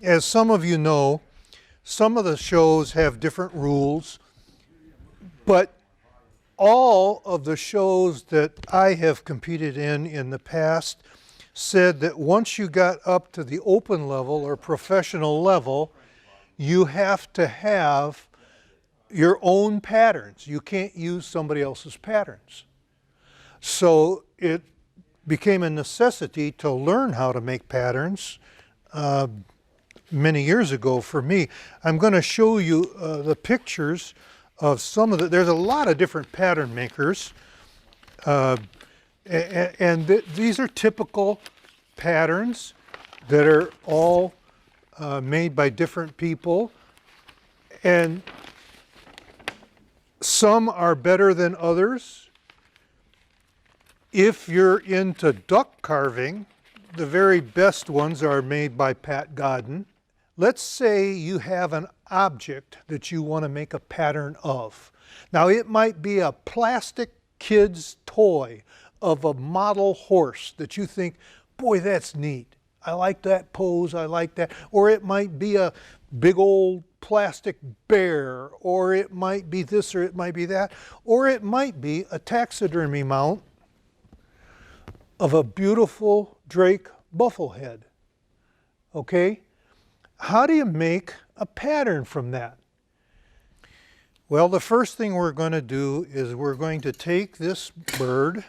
As some of you know, some of the shows have different rules, but all of the shows that I have competed in the past said that once you got up to the open level or professional level, you have to have your own patterns. You can't use somebody else's patterns. So it became a necessity to learn how to make patterns many years ago for me. I'm going to show you the pictures of some of the, there's a lot of different pattern makers, these are typical patterns that are all made by different people, and some are better than others. If you're into duck carving, the very best ones are made by Pat Godden. Let's say you have an object that you want to make a pattern of. Now it might be a plastic kid's toy of a model horse that you think, boy, that's neat. I like that pose, I like that. Or it might be a big old plastic bear, or it might be this, or it might be that. Or it might be a taxidermy mount of a beautiful drake bufflehead. Okay? How do you make a pattern from that? Well, the first thing we're going to do is we're going to take this bird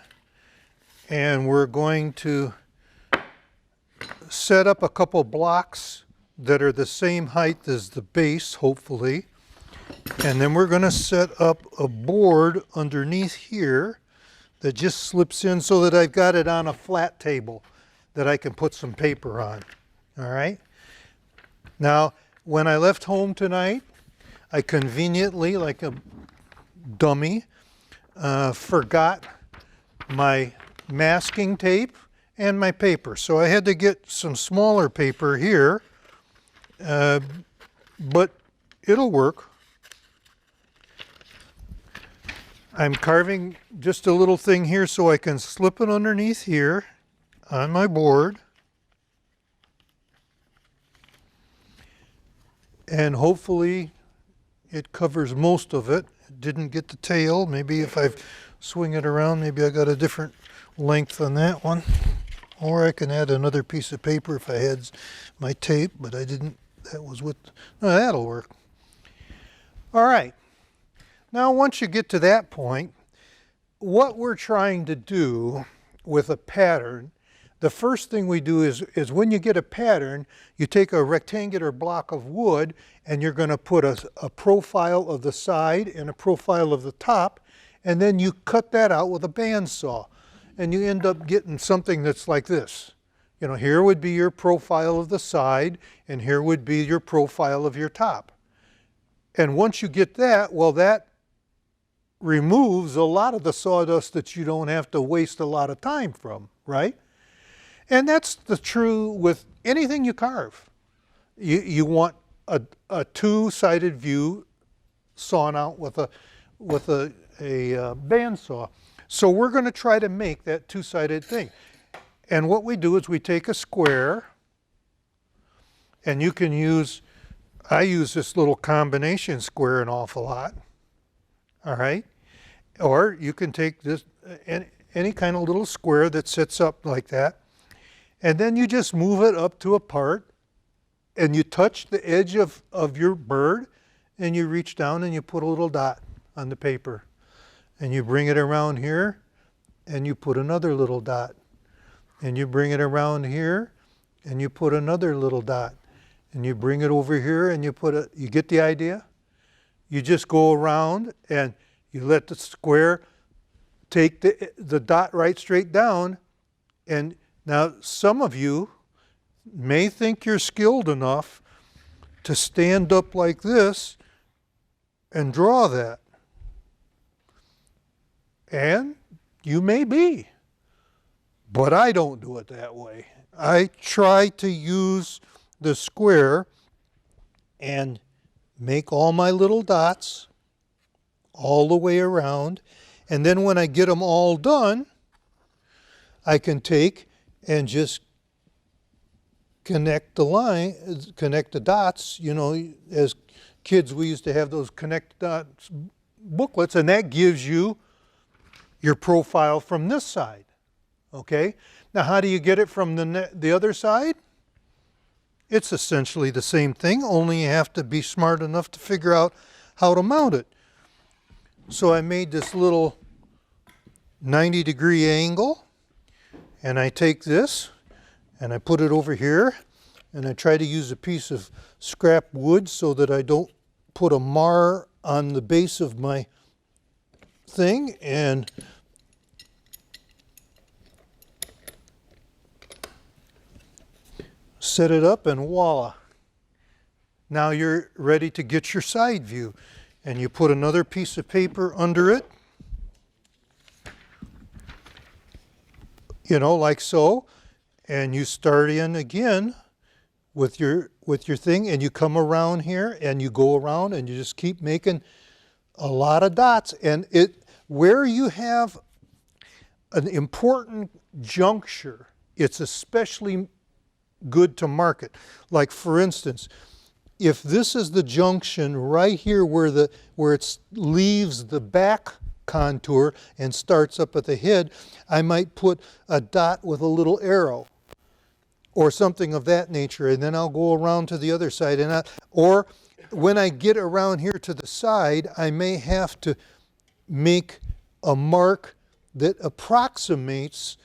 and we're going to set up a couple blocks that are the same height as the base, hopefully. And then we're going to set up a board underneath here that just slips in so that I've got it on a flat table that I can put some paper on. All right? Now, when I left home tonight, I conveniently, like a dummy, forgot my masking tape and my paper. So I had to get some smaller paper here, but it'll work. I'm carving just a little thing here so I can slip it underneath here on my board. And hopefully it covers most of it. It didn't get the tail. Maybe if I swing it around, maybe I got a different length on that one. Or I can add another piece of paper if I had my tape, but I didn't. That was what, no, that'll work. All right. Now once you get to that point, what we're trying to do with a pattern, the first thing we do is when you get a pattern, you take a rectangular block of wood and you're going to put a profile of the side and a profile of the top, and then you cut that out with a bandsaw. And you end up getting something that's like this. You know, here would be your profile of the side, and here would be your profile of your top. And once you get that, well, that removes a lot of the sawdust that you don't have to waste a lot of time from, right? And that's the true with anything you carve. You want a two-sided view sawn out with a bandsaw. So we're going to try to make that two-sided thing. And what we do is we take a square, and you can use, I use this little combination square an awful lot, all right? Or you can take this, any kind of little square that sits up like that, and then you just move it up to a part, and you touch the edge of your bird, and you reach down and you put a little dot on the paper. And you bring it around here, and you put another little dot. And you bring it around here, and you put another little dot. And you bring it over here, and you put a, you get the idea? You just go around, and you let the square take the dot right straight down. And now some of you may think you're skilled enough to stand up like this and draw that. And you may be, but I don't do it that way. I try to use the square and make all my little dots all the way around. And then when I get them all done, I can take and just connect the line, connect the dots. You know, as kids, we used to have those connect dots booklets, and that gives you your profile from this side. Okay? Now, how do you get it from the other side? It's essentially the same thing, only you have to be smart enough to figure out how to mount it. So I made this little 90-degree angle, and I take this and I put it over here, and I try to use a piece of scrap wood so that I don't put a mar on the base of my thing, and set it up, and voila. Now you're ready to get your side view, and you put another piece of paper under it, you know, like so, and you start in again with your thing, and you come around here, and you go around, and you just keep making a lot of dots. And where you have an important juncture, it's especially good to mark it. Like, for instance, if this is the junction right here where it leaves the back contour and starts up at the head, I might put a dot with a little arrow or something of that nature, and then I'll go around to the other side, or when I get around here to the side, I may have to make a mark that approximates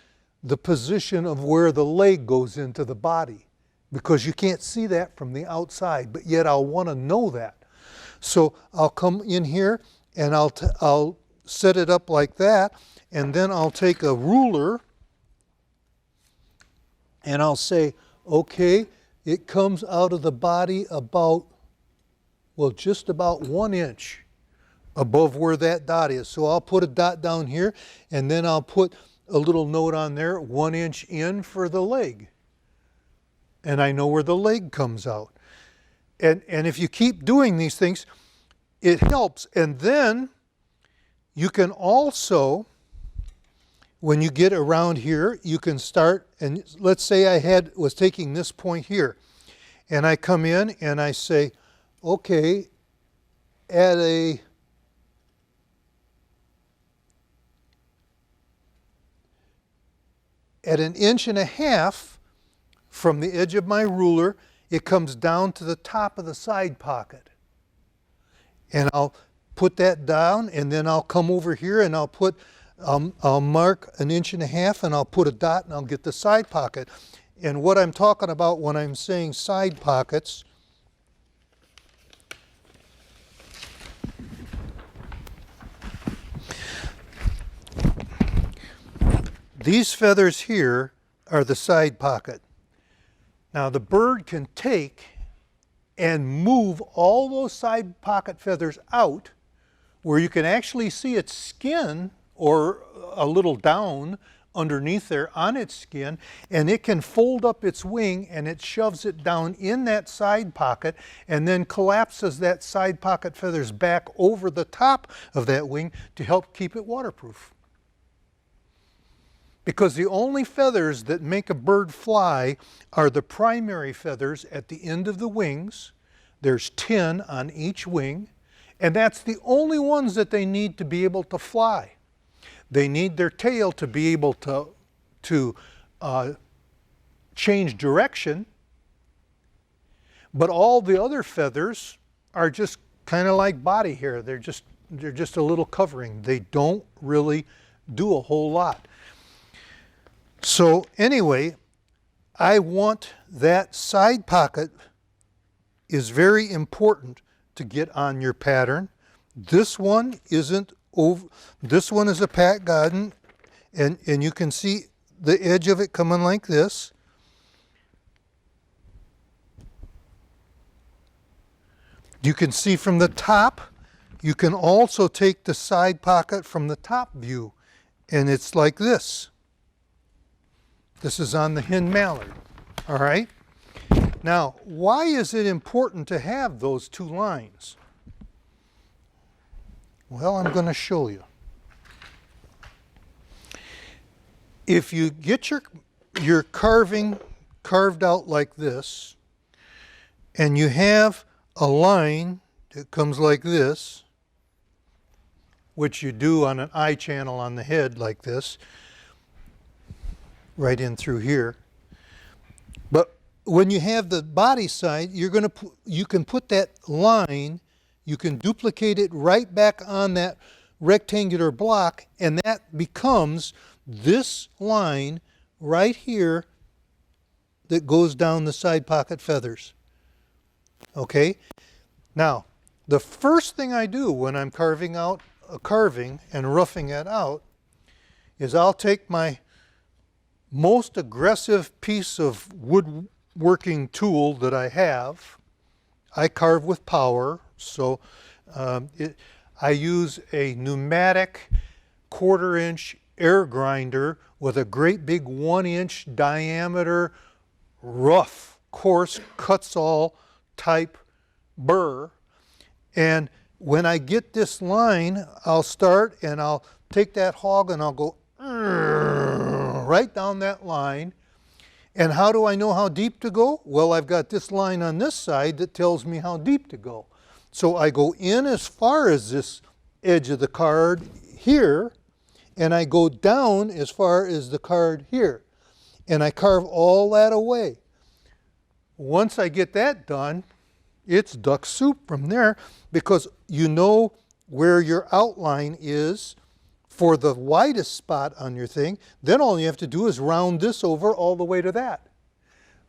the position of where the leg goes into the body, because you can't see that from the outside, but yet I'll want to know that. So I'll come in here and I'll set it up like that, and then I'll take a ruler and I'll say, okay, it comes out of the body about, well, just about 1 inch above where that dot is. So I'll put a dot down here, and then I'll put a little note on there, 1 inch in for the leg. And I know where the leg comes out. And if you keep doing these things, it helps. And then you can also, when you get around here, you can start, and let's say I was taking this point here, and I come in and I say, okay, at an 1.5 inches from the edge of my ruler, it comes down to the top of the side pocket. And I'll put that down, and then I'll come over here and I'll mark 1.5 inches, and I'll put a dot, and I'll get the side pocket. And what I'm talking about when I'm saying side pockets, these feathers here are the side pocket. Now the bird can take and move all those side pocket feathers out where you can actually see its skin, or a little down underneath there on its skin, and it can fold up its wing and it shoves it down in that side pocket and then collapses that side pocket feathers back over the top of that wing to help keep it waterproof. Because the only feathers that make a bird fly are the primary feathers at the end of the wings. There's 10 on each wing, and that's the only ones that they need to be able to fly. They need their tail to be able to change direction, but all the other feathers are just kind of like body hair. They're just a little covering. They don't really do a whole lot. So anyway, I want that side pocket is very important to get on your pattern. This one isn't over. This one is a Pat Godden, and you can see the edge of it coming like this. You can see from the top. You can also take the side pocket from the top view, and it's like this. This is on the hen mallard, all right? Now, why is it important to have those two lines? Well, I'm going to show you. If you get your carving carved out like this, and you have a line that comes like this, which you do on an eye channel on the head like this, right in through here. But when you have the body side, you can put that line, you can duplicate it right back on that rectangular block, and that becomes this line right here that goes down the side pocket feathers. Okay? Now, the first thing I do when I'm carving out a carving and roughing it out is I'll take my most aggressive piece of woodworking tool that I have. I carve with power, so I use a pneumatic 1/4 inch air grinder with a great big 1-inch diameter, rough, coarse, cuts all type burr. And when I get this line, I'll start and I'll take that hog and I'll go right down that line. And how do I know how deep to go? Well, I've got this line on this side that tells me how deep to go. So I go in as far as this edge of the card here, and I go down as far as the card here. And I carve all that away. Once I get that done, it's duck soup from there, because you know where your outline is for the widest spot on your thing. Then all you have to do is round this over all the way to that.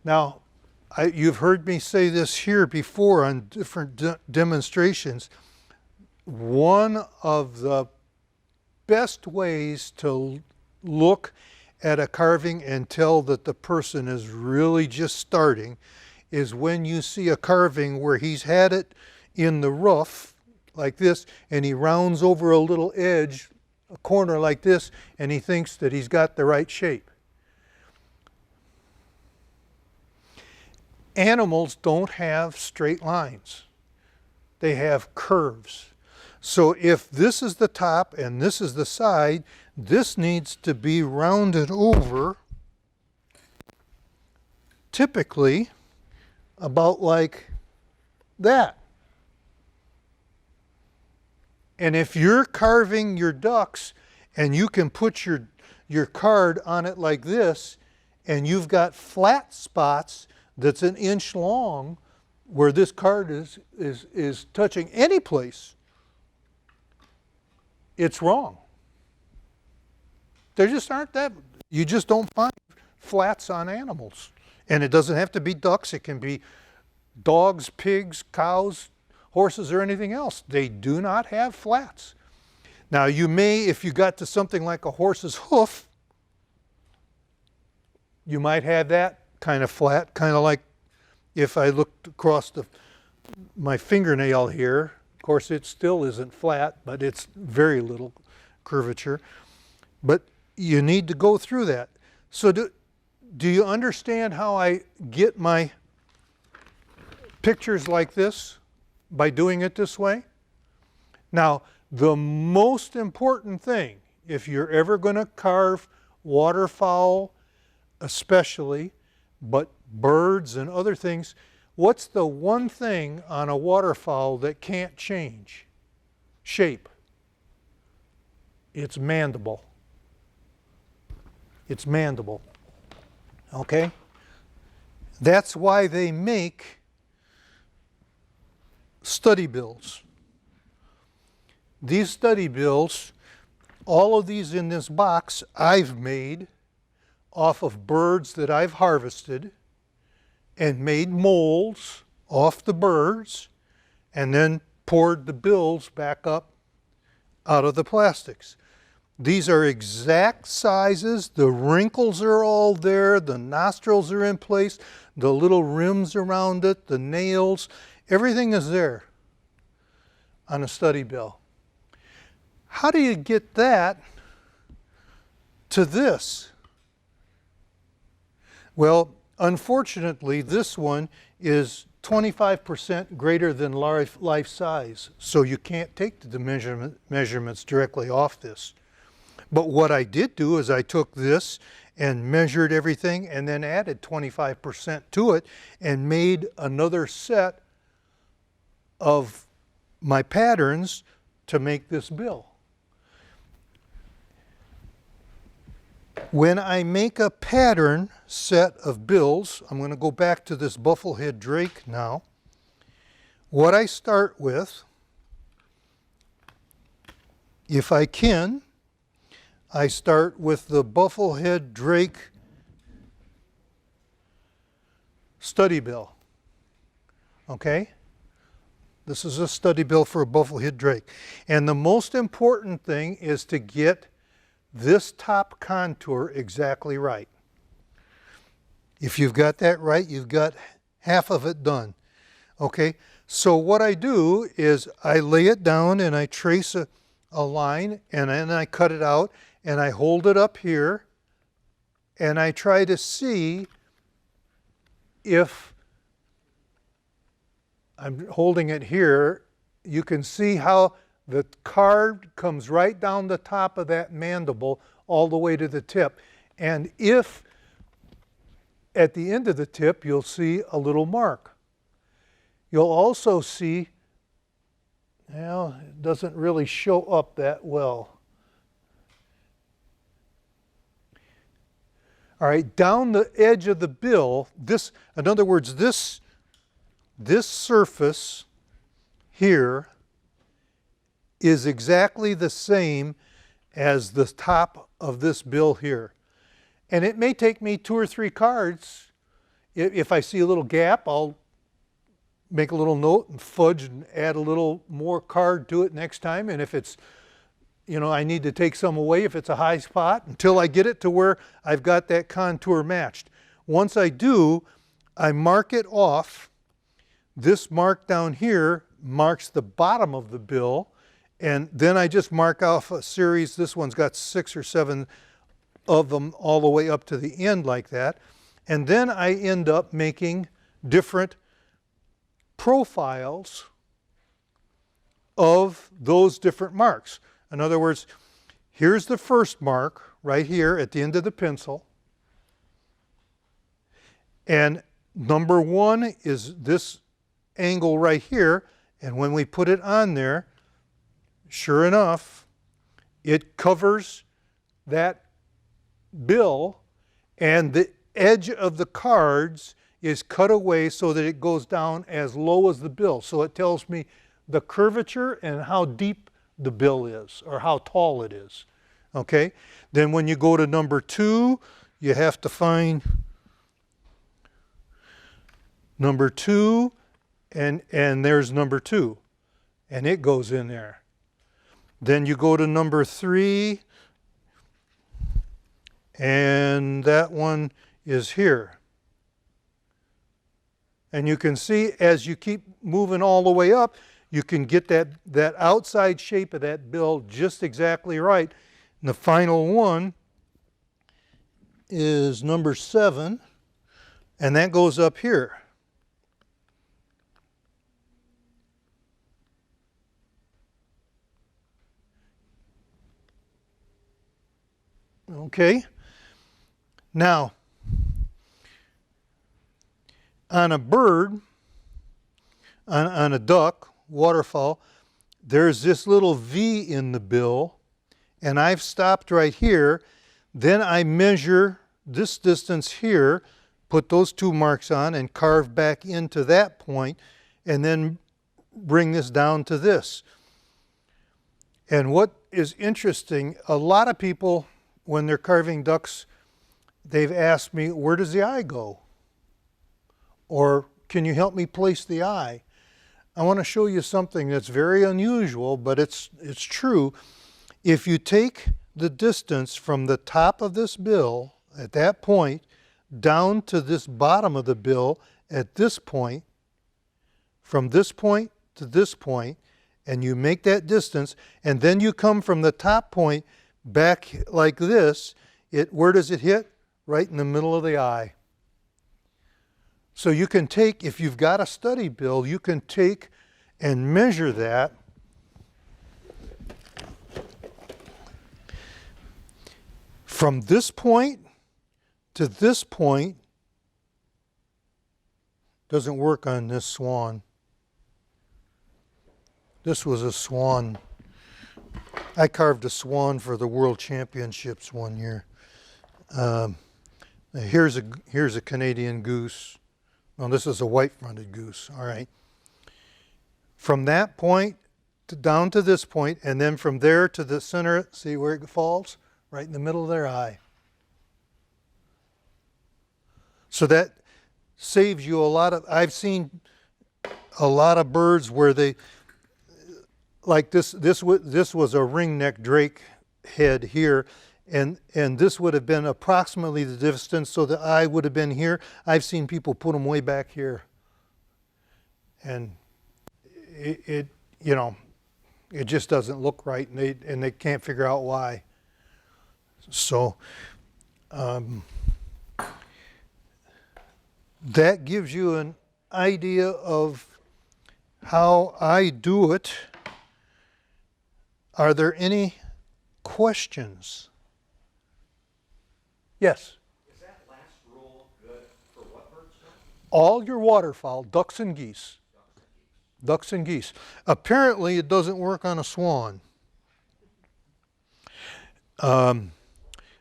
Now, you've heard me say this here before on different demonstrations. One of the best ways to look at a carving and tell that the person is really just starting is when you see a carving where he's had it in the rough like this, and he rounds over a little edge, a corner like this, and he thinks that he's got the right shape. Animals don't have straight lines. They have curves. So if this is the top and this is the side, this needs to be rounded over, typically about like that. And if you're carving your ducks and you can put your card on it like this, and you've got flat spots that's 1 inch long where this card is touching any place, it's wrong. There just aren't that, you just don't find flats on animals. And it doesn't have to be ducks, it can be dogs, pigs, cows, horses, or anything else. They do not have flats. Now you may, if you got to something like a horse's hoof, you might have that kind of flat, kind of like if I looked across my fingernail here. Of course, it still isn't flat, but it's very little curvature. But you need to go through that. So do you understand how I get my pictures like this by doing it this way? Now, the most important thing, if you're ever going to carve waterfowl especially, but birds and other things, what's the one thing on a waterfowl that can't change shape? It's mandible. It's mandible. Okay? That's why they make study bills. These study bills, all of these in this box, I've made off of birds that I've harvested and made molds off the birds and then poured the bills back up out of the plastics. These are exact sizes. The wrinkles are all there. The nostrils are in place. The little rims around it, the nails, everything is there on a study bill. How do you get that to this? Well, unfortunately, this one is 25% greater than life size, so you can't take the measurements directly off this. But what I did do is I took this and measured everything and then added 25% to it and made another set of my patterns to make this bill. When I make a pattern set of bills, I'm going to go back to this bufflehead drake now. What I start with, if I can, I start with the bufflehead drake study bill. Okay? This is a study bill for a bufflehead drake. And the most important thing is to get this top contour exactly right. If you've got that right, you've got half of it done. Okay? So what I do is I lay it down and I trace a line and then I cut it out and I hold it up here and I try to see if I'm holding it here, you can see how the carved comes right down the top of that mandible all the way to the tip. And if at the end of the tip you'll see a little mark. You'll also see, well, it doesn't really show up that well. All right, down the edge of the bill, this, in other words, this surface here is exactly the same as the top of this bill here. And it may take me 2 or 3 cards. If I see a little gap, I'll make a little note and fudge and add a little more card to it next time. And if it's, you know, I need to take some away if it's a high spot until I get it to where I've got that contour matched. Once I do, I mark it off. This mark down here marks the bottom of the bill, and then I just mark off a series. This one's got 6 or 7 of them all the way up to the end like that. And then I end up making different profiles of those different marks. In other words, here's the first mark right here at the end of the pencil. And number 1 is this angle right here. And when we put it on there, sure enough, it covers that bill, and the edge of the cards is cut away so that it goes down as low as the bill. So it tells me the curvature and how deep the bill is, or how tall it is. Okay? Then when you go to number 2, you have to find number 2, and there's number 2, and it goes in there. Then you go to number 3, and that one is here. And you can see as you keep moving all the way up, you can get that outside shape of that bill just exactly right. And the final one is number 7, and that goes up here. Okay. Now, on a bird, on a duck, waterfowl, there's this little V in the bill, and I've stopped right here. Then I measure this distance here, put those 2 marks on, and carve back into that point, and then bring this down to this. And what is interesting, a lot of people, when they're carving ducks, they've asked me, where does the eye go? Or can you help me place the eye? I want to show you something that's very unusual, but it's true. If you take the distance from the top of this bill at that point down to this bottom of the bill at this point, from this point to this point, and you make that distance, and then you come from the top point back like this, where does it hit? Right in the middle of the eye. So you can take, if you've got a study bill, you can take and measure that. From this point to this point doesn't work on this swan. This was a swan. I carved a swan for the World Championships one year. Here's a Canadian goose. No, this is a white-fronted goose. All right. From that point down to this point, and then from there to the center, see where it falls? Right in the middle of their eye. So that saves you a lot of, I've seen a lot of birds where they, like this was a ringneck drake head here, and this would have been approximately the distance, so the eye would have been here. I've seen people put them way back here, and it you know, it just doesn't look right, and they can't figure out why. So that gives you an idea of how I do it. Are there any questions? Yes? Is that last rule good for what birds? All your waterfowl, ducks and geese. Ducks and geese. Apparently it doesn't work on a swan.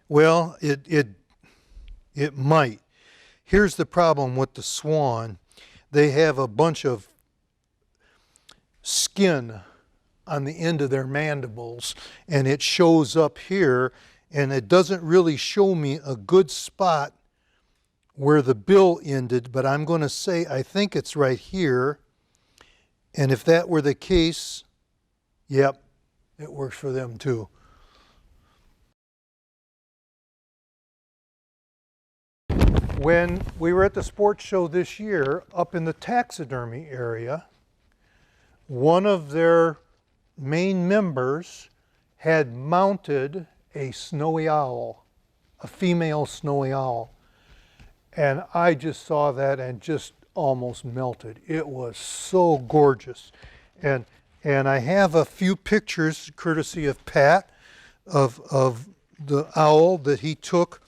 Well, it might. Here's the problem with the swan. They have a bunch of skin on the end of their mandibles, and it shows up here, and it doesn't really show me a good spot where the bill ended, but I'm going to say I think it's right here. And if that were the case, yep, it works for them too. When we were at the sports show this year up in the taxidermy area, one of their main members had mounted a snowy owl, a female snowy owl. And I just saw that and just almost melted. It was so gorgeous. And I have a few pictures, courtesy of Pat, of the owl that he took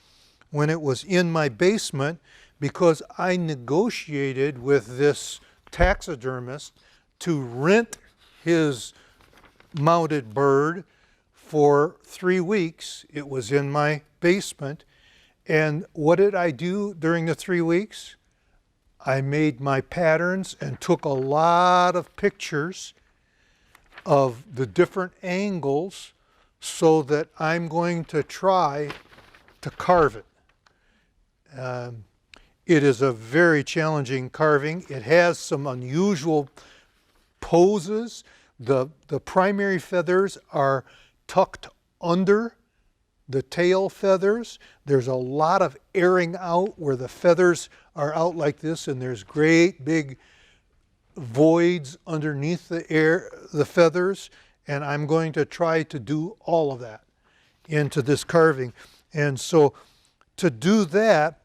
when it was in my basement, because I negotiated with this taxidermist to rent his mounted bird for 3 weeks. It was in my basement. And what did I do during the 3 weeks? I made my patterns and took a lot of pictures of the different angles so that I'm going to try to carve it. It is a very challenging carving. It has some unusual poses. The primary feathers are tucked under the tail feathers. There's a lot of airing out where the feathers are out like this, and there's great big voids underneath the feathers, and I'm going to try to do all of that into this carving. And so to do that,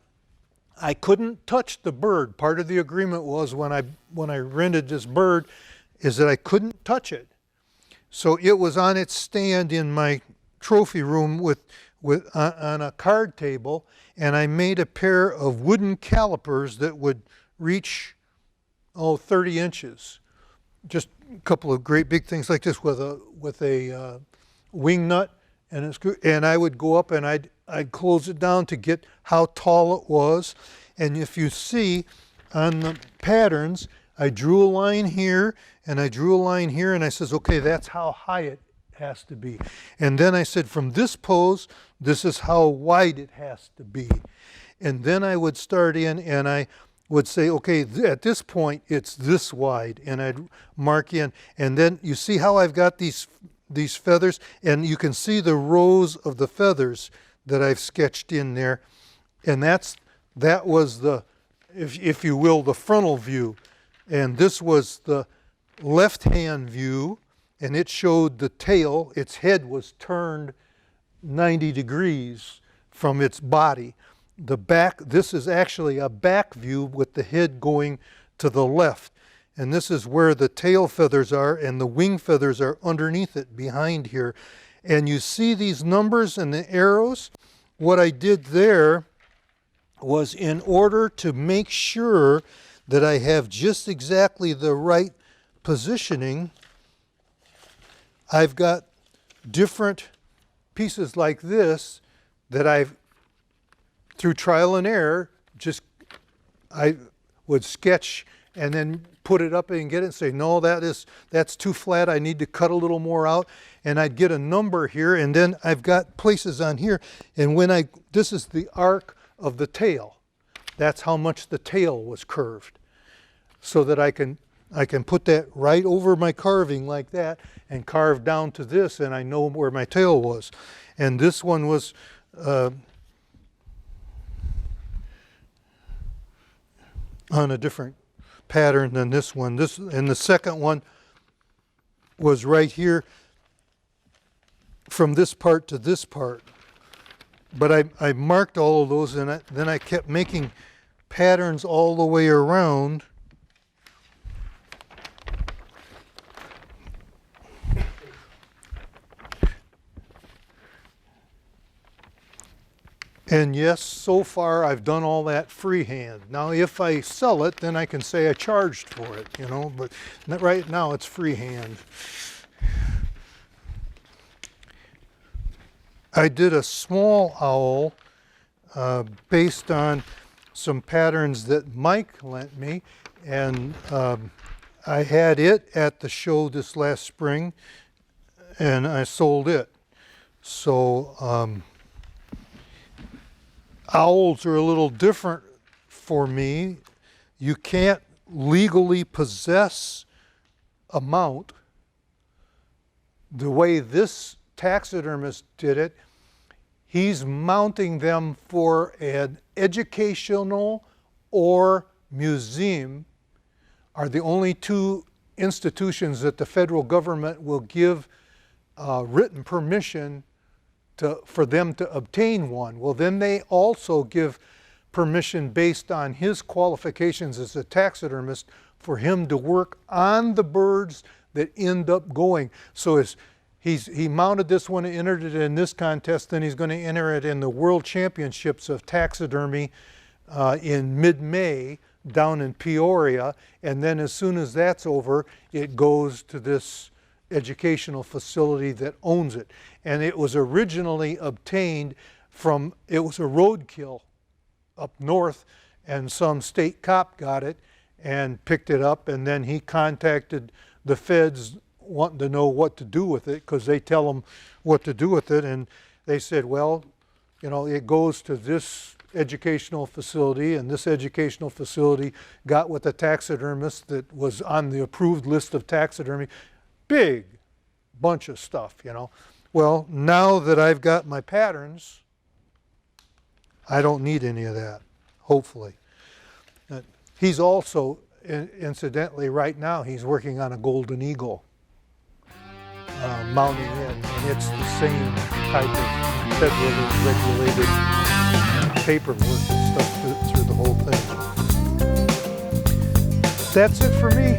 I couldn't touch the bird. Part of the agreement was when I rented this bird is that I couldn't touch it. So it was on its stand in my trophy room on a card table, and I made a pair of wooden calipers that would reach 30 inches. Just a couple of great big things like this with a wing nut and a screw, and I would go up and I'd close it down to get how tall it was. And if you see on the patterns, I drew a line here and I drew a line here, and I says, okay, that's how high it has to be. And then I said, from this pose, this is how wide it has to be. And then I would start in and I would say, okay, at this point, it's this wide, and I'd mark in. And then you see how I've got these feathers, and you can see the rows of the feathers that I've sketched in there. And that was the, if you will, the frontal view. And this was the left-hand view, and it showed the tail. Its head was turned 90 degrees from its body. The back, this is actually a back view with the head going to the left. And this is where the tail feathers are, and the wing feathers are underneath it, behind here. And you see these numbers and the arrows? What I did there was in order to make sure that I have just exactly the right positioning. I've got different pieces like this that I've, through trial and error, I would sketch and then put it up and get it and say, no, that's too flat, I need to cut a little more out. And I'd get a number here, and then I've got places on here, and this is the arc of the tail. That's how much the tail was curved. So that I can put that right over my carving like that and carve down to this, and I know where my tail was. And this one was on a different pattern than this one. And the second one was right here from this part to this part. But I marked all of those, and then I kept making patterns all the way around. And yes, so far I've done all that freehand. Now if I sell it, then I can say I charged for it, you know, but right now it's freehand. I did a small owl based on some patterns that Mike lent me, and I had it at the show this last spring, and I sold it. So owls are a little different for me. You can't legally possess a mount the way this taxidermist did it. He's mounting them for an educational or museum, are the only two institutions that the federal government will give written permission for them to obtain one. Well, then they also give permission based on his qualifications as a taxidermist for him to work on the birds that end up going. So he mounted this one and entered it in this contest, then he's going to enter it in the World Championships of Taxidermy in mid-May down in Peoria, and then as soon as that's over, it goes to this educational facility that owns it. And it was originally obtained from, it was a roadkill up north, and some state cop got it and picked it up, and then he contacted the feds wanting to know what to do with it, because they tell them what to do with it, and they said, well, you know, it goes to this educational facility, and this educational facility got with a taxidermist that was on the approved list of taxidermy. Big bunch of stuff, you know. Well, now that I've got my patterns, I don't need any of that, hopefully. He's also, incidentally, right now, he's working on a golden eagle, mounting it, and it's the same type of federally regulated paperwork and stuff through the whole thing. That's it for me.